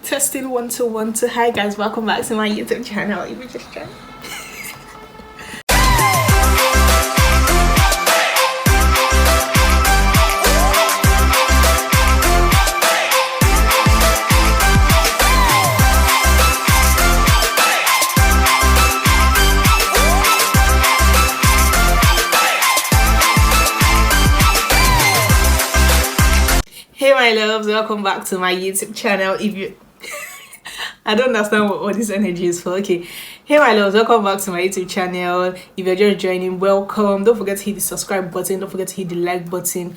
Testing 1 2 1 2. Hi guys, welcome back to my YouTube channel. If you just joined. Hey my loves, welcome back to my YouTube channel. If you I don't understand what all this energy is for. Okay. Hey my loves, welcome back to my YouTube channel. If you're just joining, welcome. Don't forget to hit the subscribe button, don't forget to hit the like button,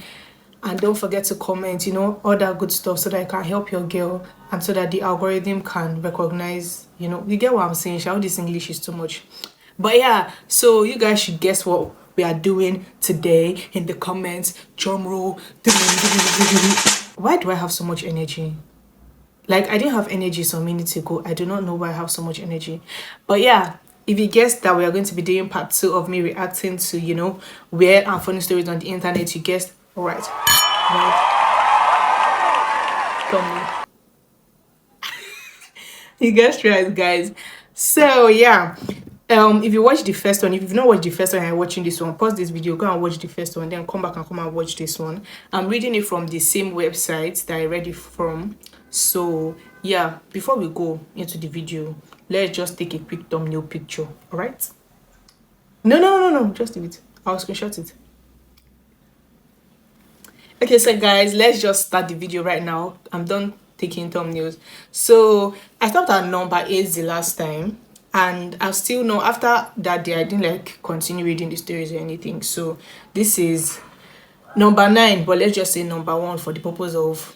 and don't forget to comment, all that good stuff, so that I can help your girl and so that the algorithm can recognize, you get what I'm saying. All this English is too much. But yeah, so you guys should guess what we are doing today in the comments. Drum roll. Why do I have so much energy? Like, I didn't have energy some minutes ago. I do not know why I have so much energy. But yeah, if you guessed that we are going to be doing part 2 of me reacting to, weird and funny stories on the internet, you guessed right. You guessed right, guys. So yeah. If you watch the first one, if you've not watched the first one and you're watching this one, pause this video, go and watch the first one, then come back and come and watch this one. I'm reading it from the same website that I read it from. So yeah, before we go into the video, let's just take a quick thumbnail picture. All right? No, just leave it. I'll screenshot it. Okay, so guys, let's just start the video right now. I'm done taking thumbnails. So I stopped at number 8 the last time, and I still know after that day I didn't continue reading the stories or anything. So this is number 9, but let's just say number 1 for the purpose of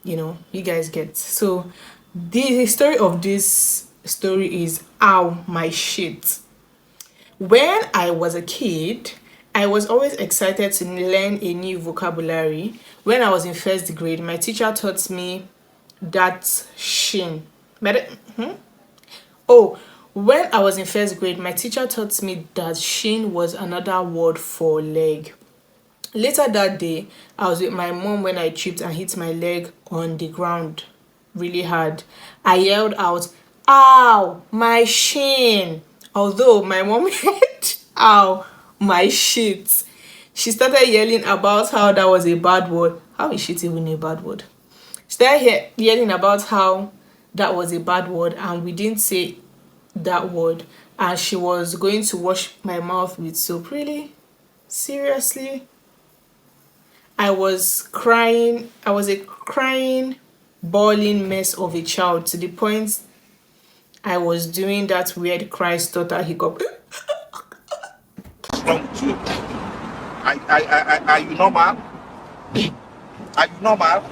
you guys get. So the story of this story is ow my shit. When I was a kid, I was always excited to learn a new vocabulary. When I was in 1st grade, my teacher taught me that shin. When I was in 1st grade, my teacher taught me that shin was another word for leg. Later that day, I was with my mom when I tripped and hit my leg on the ground really hard. I yelled out, "Ow, my shin!" Although my mom heard, "Ow, my shit." She started yelling about how that was a bad word. How is shit even a bad word? She started yelling about how that was a bad word and we didn't say that word. And she was going to wash my mouth with soap. Really? Seriously? I was crying. I was a crying, bawling mess of a child to the point I was doing that weird cry stutter hiccup. Are you normal? Are you normal?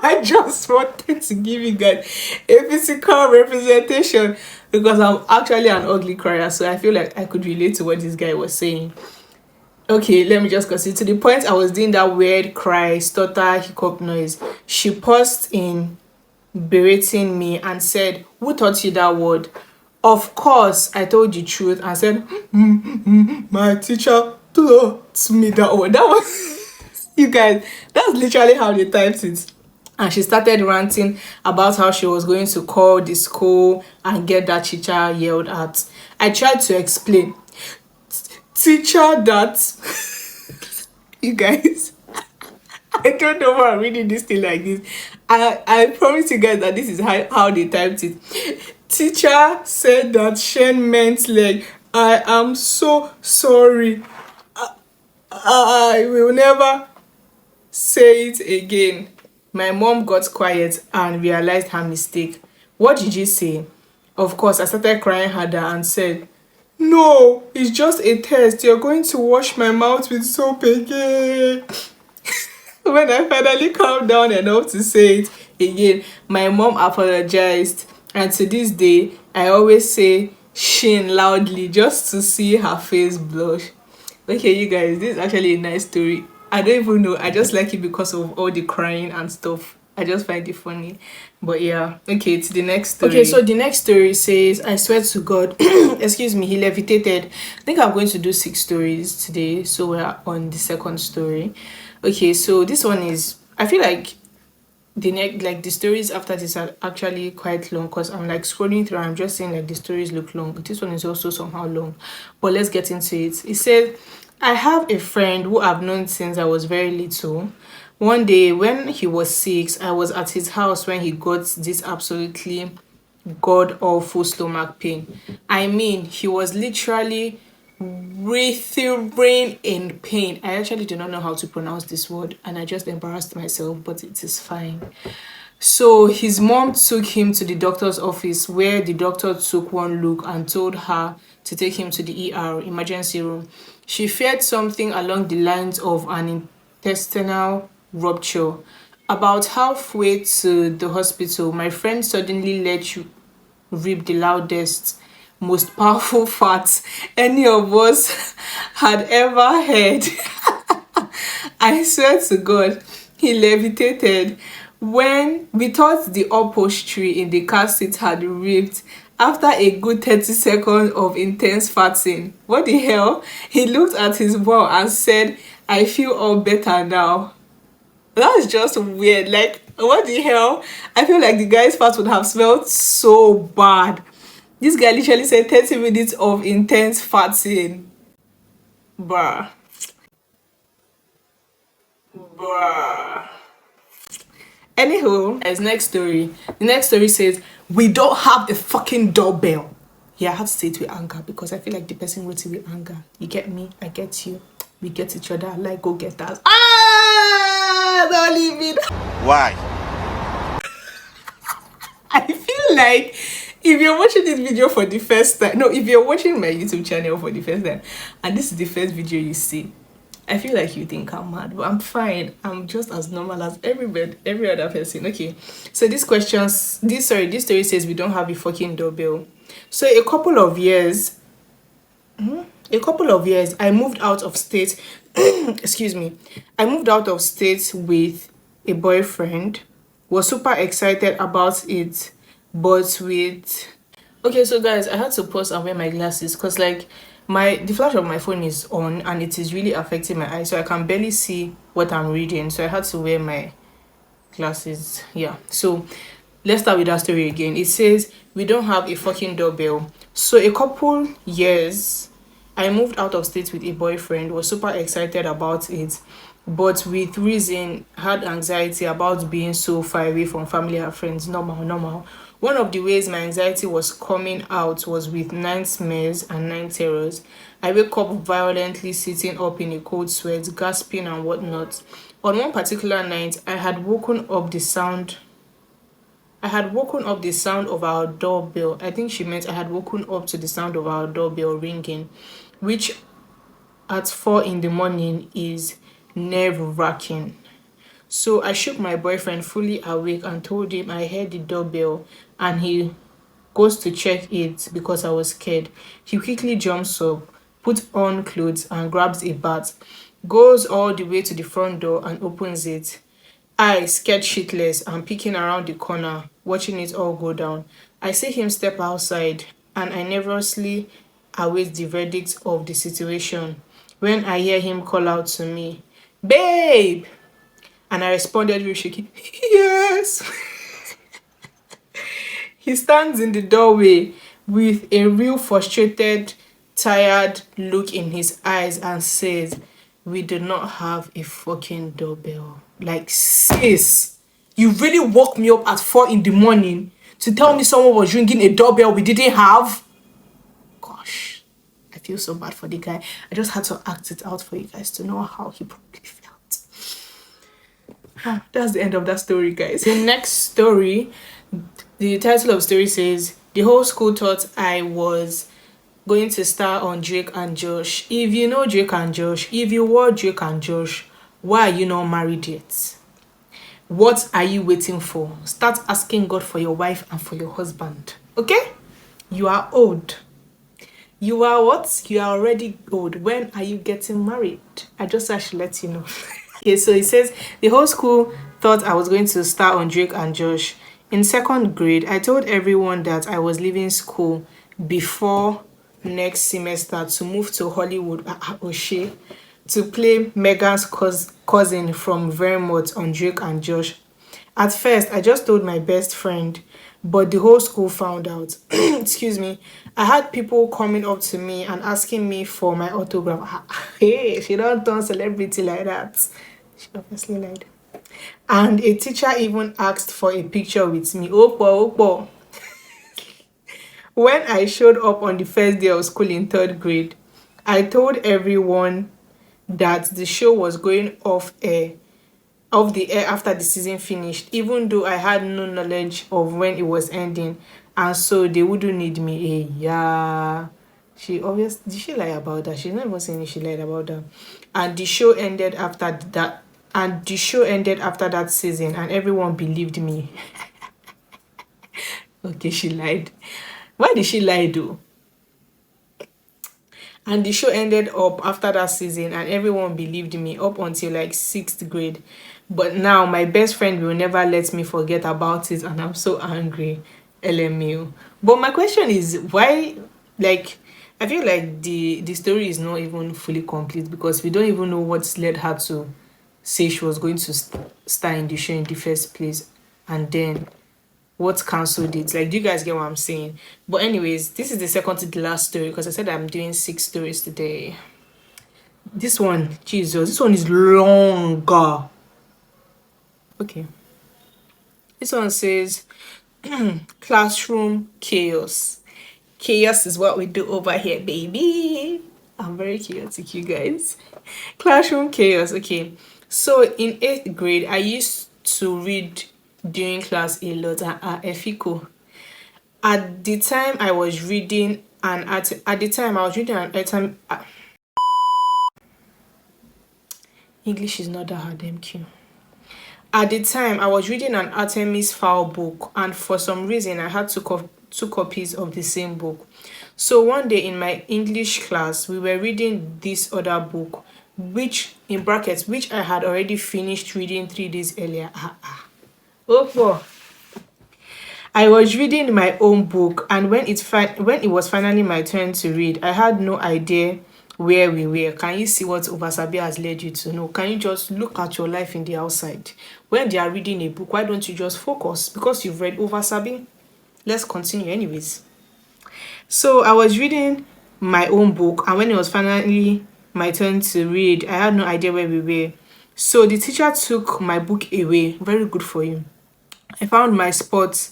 I just wanted to give you guys a physical representation because I'm actually an ugly crier, so I feel like I could relate to what this guy was saying. Okay, let me just continue. To the point I was doing that weird cry, stutter, hiccup noise, she paused in berating me and said, "Who taught you that word?" Of course, I told the truth and said, "My teacher taught me that word." That was, you guys, that's literally how they typed it. And she started ranting about how she was going to call the school and get that teacher yelled at. I tried to explain. Teacher that you guys, I don't know why I'm reading this thing like this. I promise you guys that this is how they typed it. Teacher said that shen meant leg. I am so sorry. I will never say it again. My mom got quiet and realized her mistake. What did you say? Of course, I started crying harder and said, "No, it's just a test. You're going to wash my mouth with soap again." When I finally calmed down enough to say it again, my mom apologized. And to this day, I always say shin loudly just to see her face blush. Okay, you guys, this is actually a nice story. I don't even know. I just like it because of all the crying and stuff. I just find it funny. But yeah, okay, to the next story. Okay, so the next story says, I swear to God, excuse me, he levitated. I think I'm going to do 6 stories today. So we're on the second story. Okay, so this one is, I feel like the stories after this are actually quite long because I'm like scrolling through. I'm just saying like the stories look long. This one is also somehow long, but let's get into it. It said, I have a friend who I've known since I was very little. One day when he was 6, I was at his house when he got this absolutely god awful stomach pain. I mean, he was literally writhing in pain. I actually do not know how to pronounce this word and I just embarrassed myself, but it is fine. So his mom took him to the doctor's office where the doctor took one look and told her to take him to the ER, emergency room. She feared something along the lines of an intestinal rupture. About halfway to the hospital, my friend suddenly let you rip the loudest, most powerful farts any of us had ever heard. I swear to God, he levitated. When we thought the upholstery in the car seat had ripped after a good 30 seconds of intense farting. What the hell? He looked at his ball and said, I feel all better now. That was just weird. Like, what the hell? I feel like the guy's fart would have smelled so bad. This guy literally said 30 minutes of intense farting. Bruh. Bruh. Anywho, as next story. The next story says, we don't have a fucking doorbell. Yeah, I had to say it with anger because I feel like the person wrote it with anger. You get me? I get you. We get each other. Like, go get us. Don't leave me. Why? I feel like if you're watching this video for the first time, no, if you're watching my YouTube channel for the first time, and this is the first video you see, I feel like you think I'm mad, but I'm fine. I'm just as normal as every other person. Okay, so this story says we don't have a fucking doorbell. So a couple of years, I moved out of state. Excuse me. I moved out of state with a boyfriend. Was super excited about it, but with okay. So guys, I had to pause and wear my glasses because like the flash of my phone is on and it is really affecting my eyes, so I can barely see what I'm reading. So I had to wear my glasses. Yeah. So let's start with that story again. It says we don't have a fucking doorbell. So a couple years, I moved out of state with a boyfriend. Was super excited about it, but with reason had anxiety about being so far away from family and friends. Normal. One of the ways my anxiety was coming out was with nightmares and night terrors. I wake up violently sitting up in a cold sweat, gasping and whatnot. On one particular night, I had woken up the sound of our doorbell. I think she meant I had woken up to the sound of our doorbell ringing, which at 4 in the morning is nerve-wracking. So I shook my boyfriend fully awake and told him I heard the doorbell and he goes to check it because I was scared. He quickly jumps up, puts on clothes and grabs a bat, goes all the way to the front door and opens it. I, scared shitless, and peeking around the corner, watching it all go down. I see him step outside and I nervously await the verdict of the situation when I hear him call out to me, Babe! And I responded with shaking, Yes! He stands in the doorway with a real frustrated, tired look in his eyes and says, we do not have a fucking doorbell. Like, sis, you really woke me up at 4 in the morning to tell me someone was ringing a doorbell we didn't have? Gosh, I feel so bad for the guy. I just had to act it out for you guys to know how he probably felt. That's the end of that story, guys. The next story, the title of the story says, the whole school thought I was going to star on Drake and Josh. If you know Drake and Josh, if you were Drake and Josh, why are you not married yet? What are you waiting for? Start asking God for your wife and for your husband. Okay? You are old. You are what? You are already old. When are you getting married? I just actually let you know. Okay, so it says, the whole school thought I was going to star on Drake and Josh. In 2nd grade, I told everyone that I was leaving school before next semester to move to Hollywood, O'Shea, to play Megan's cousin from Vermont on Drake and Josh. At first, I just told my best friend, but the whole school found out. Excuse me. I had people coming up to me and asking me for my autograph. Hey, she don't turn celebrity like that. She obviously lied. And a teacher even asked for a picture with me. Opo, opo. When I showed up on the first day of school in third grade, I told everyone that the show was going off the air after the season finished, even though I had no knowledge of when it was ending, and so they wouldn't need me. Yeah. She obviously did she lie about that? She's not even saying she lied about that. And the show ended after that and the show ended after that season and everyone believed me. Okay, she lied. Why did she lie though? And the show ended up after that season, and everyone believed me up until like sixth grade. But now my best friend will never let me forget about it, and I'm so angry. LMU. But my question is why, like, I feel like the story is not even fully complete because we don't even know what led her to say she was going to star in the show in the first place, and then what cancelled it. Like, do you guys get what I'm saying? But anyways, this is the second to the last story because I said I'm doing 6 stories today. This one, Jesus, this one is longer. Okay. This one says classroom chaos. Chaos is what we do over here, baby. I'm very chaotic, you guys. Classroom chaos. Okay. So in 8th grade, I used to read during class a lot at Efiko. At the time I was reading an at the time I was reading an item. English is not that hard, MQ. At the time I was reading an Artemis Fowl book, and for some reason I had two copies of the same book. So one day in my English class, we were reading this other book, which in brackets, which I had already finished reading 3 days earlier. Oh, four. I was reading my own book, and when it was finally my turn to read, I had no idea where we were. Can you see what Obasabi has led you to know? Can you just look at your life in the outside? When they are reading a book, why don't you just focus? Because you've read Obasabi. Let's continue anyways. So I was reading my own book, and when it was finally my turn to read, I had no idea where we were. So the teacher took my book away. Very good for you. I found my spot,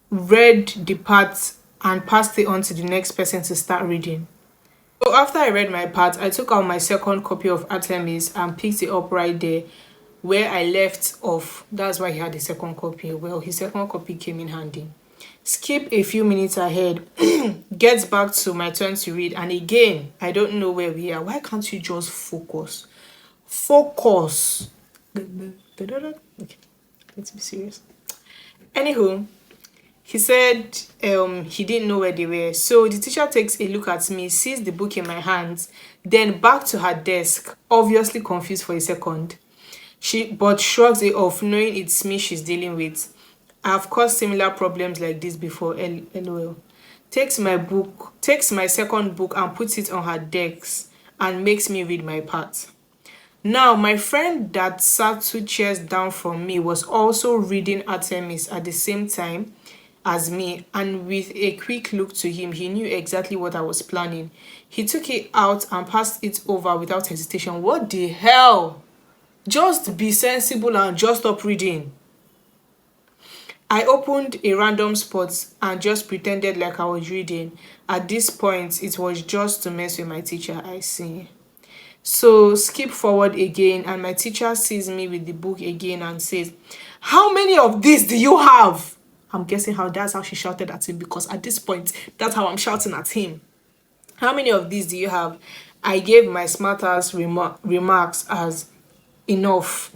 read the part, and passed it on to the next person to start reading. So after I read my part, I took out my second copy of Artemis and picked it up right there where I left off. That's why he had the second copy. Well, his second copy came in handy. Skip a few minutes ahead, gets back to my turn to read, and again, I don't know where we are. Why can't you just focus? Focus. Okay, let's be serious. Anywho, he said he didn't know where they were. So the teacher takes a look at me, sees the book in my hands, then back to her desk, obviously confused for a second. But shrugs it off, knowing it's me she's dealing with. I've caused similar problems like this before, lol. Takes my second book and puts it on her desk and makes me read my part. Now, my friend that sat 2 chairs down from me was also reading Artemis at the same time as me, and with a quick look to him, he knew exactly what I was planning. He took it out and passed it over without hesitation. What the hell? Just be sensible and just stop reading. I opened a random spot and just pretended like I was reading. At this point, it was just to mess with my teacher, I see. So skip forward again, and my teacher sees me with the book again and says, "How many of these do you have?" I'm guessing that's how she shouted at him, because at this point, that's how I'm shouting at him. "How many of these do you have?" I gave my smartass remarks as enough.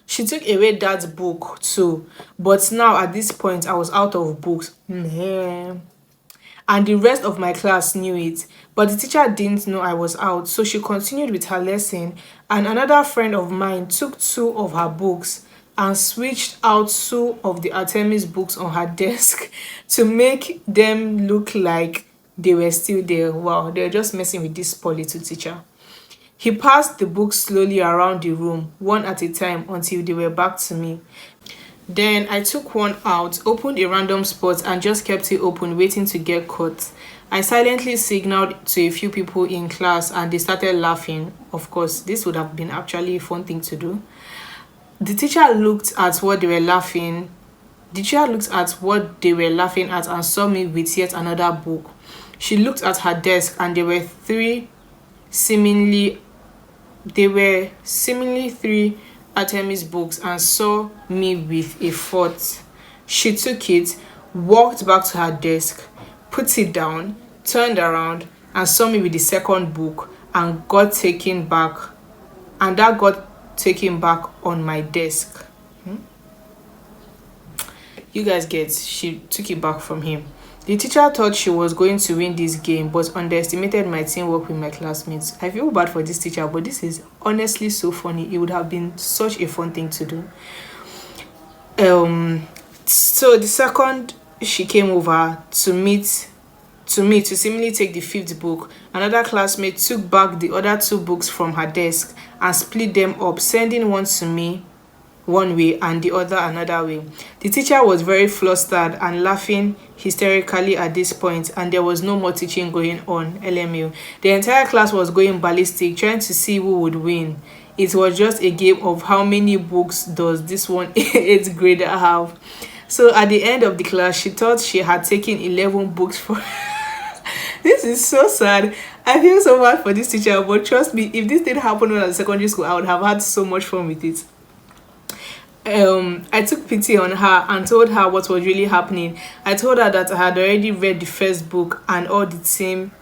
She took away that book too, but now at this point, I was out of books. And the rest of my class knew it, but the teacher didn't know I was out, so she continued with her lesson, and another friend of mine took 2 of her books and switched out 2 of the Artemis books on her desk to make them look like they were still there. Wow, they were just messing with this poor little teacher. He passed the books slowly around the room, one at a time, until they were back to me. Then I took one out, opened a random spot and just kept it open, waiting to get caught. I silently signaled to a few people in class and they started laughing. Of course, this would have been actually a fun thing to do. The teacher looked at what they were laughing. The teacher looked at what they were laughing at and saw me with yet another book. She looked at her desk and there were seemingly three Artemis books and saw me with a fourth. She took it, walked back to her desk, put it down, turned around and saw me with the second book and that got taken back on my desk. You guys get, she took it back from him. The teacher thought she was going to win this game but underestimated my teamwork with my classmates. I feel bad for this teacher, but this is honestly so funny. It would have been such a fun thing to do. So the second she came over to seemingly take the fifth book, another classmate took back the other two books from her desk and split them up, sending one to me one way and the other another way. The teacher was very flustered and laughing hysterically at this point, and there was no more teaching going on. LMU. The entire class was going ballistic, trying to see who would win. It was just a game of how many books does this one 8th grader have. So at the end of the class, she thought she had taken 11 books for This is so sad. I feel so bad for this teacher, but trust me, if this didn't happen when I was in secondary school, I would have had so much fun with it. I took pity on her and told her what was really happening. I told her that I had already read the first book and all the same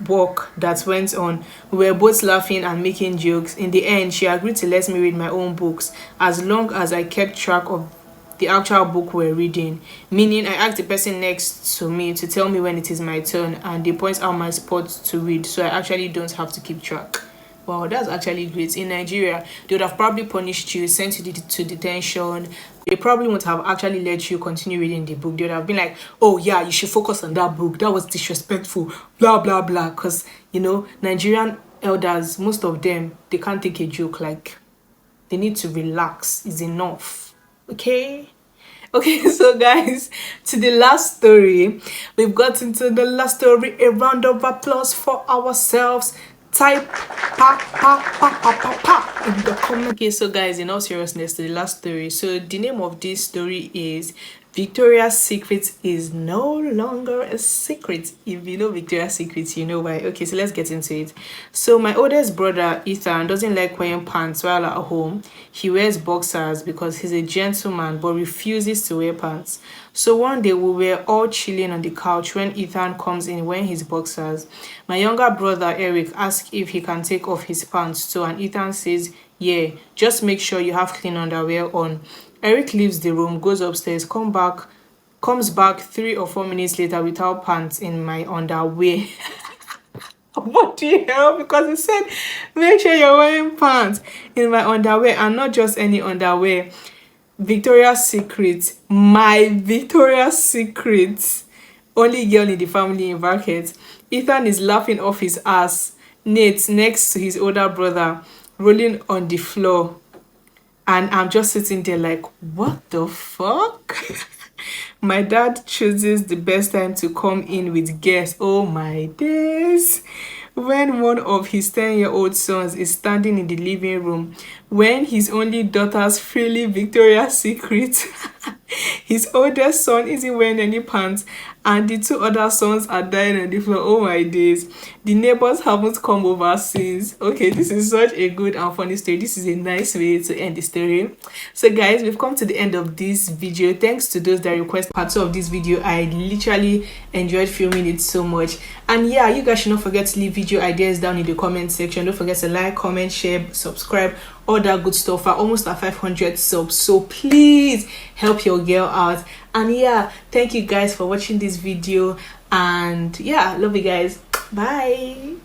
work that went on. We were both laughing and making jokes. In the end, she agreed to let me read my own books as long as I kept track of the actual book we're reading. Meaning, I asked the person next to me to tell me when it is my turn and they point out my spots to read, so I actually don't have to keep track. Wow, that's actually great. In Nigeria, they would have probably punished you, sent you to detention. They probably wouldn't have actually let you continue reading the book. They would have been like, oh yeah, you should focus on that book. That was disrespectful, blah, blah, blah. Because, Nigerian elders, most of them, they can't take a joke. Like, they need to relax. It's enough. Okay? Okay, so guys, to the last story. We've got into the last story. A round of applause for ourselves. Type pa in the comment. Okay, so guys, in all seriousness, to the last story. So the name of this story is Victoria's Secret is no longer a secret. If you know Victoria's Secret, you know why. Okay, so let's get into it. So my oldest brother Ethan doesn't like wearing pants while at home. He wears boxers because he's a gentleman but refuses to wear pants. So one day we were all chilling on the couch when Ethan comes in wearing his boxers. My younger brother Eric asks if he can take off his pants too, and Ethan says, yeah, just make sure you have clean underwear on. Eric leaves the room, goes upstairs, comes back 3 or 4 minutes later without pants in my underwear. What the hell? Because he said, make sure you're wearing pants in my underwear, and not just any underwear. Victoria's Secret, my Victoria's Secret, only girl in the family in brackets. Ethan is laughing off his ass. Nate next to his older brother, rolling on the floor. And I'm just sitting there like, what the fuck? My dad chooses the best time to come in with guests. Oh my days. When one of his 10-year-old sons is standing in the living room, when his only daughter's freely Victoria's Secret, his oldest son isn't wearing any pants, and the 2 other sons are dying on the floor. Oh my days. The neighbors haven't come over since. Okay, this is such a good and funny story. This is a nice way to end the story. So guys, we've come to the end of this video. Thanks to those that request part 2 of this video. I literally enjoyed filming it so much. And yeah, you guys should not forget to leave video ideas down in the comment section. Don't forget to like, comment, share, subscribe, all that good stuff. We're almost at 500 subs, so please help your girl out. And yeah, thank you guys for watching this video, and yeah, love you guys. Bye.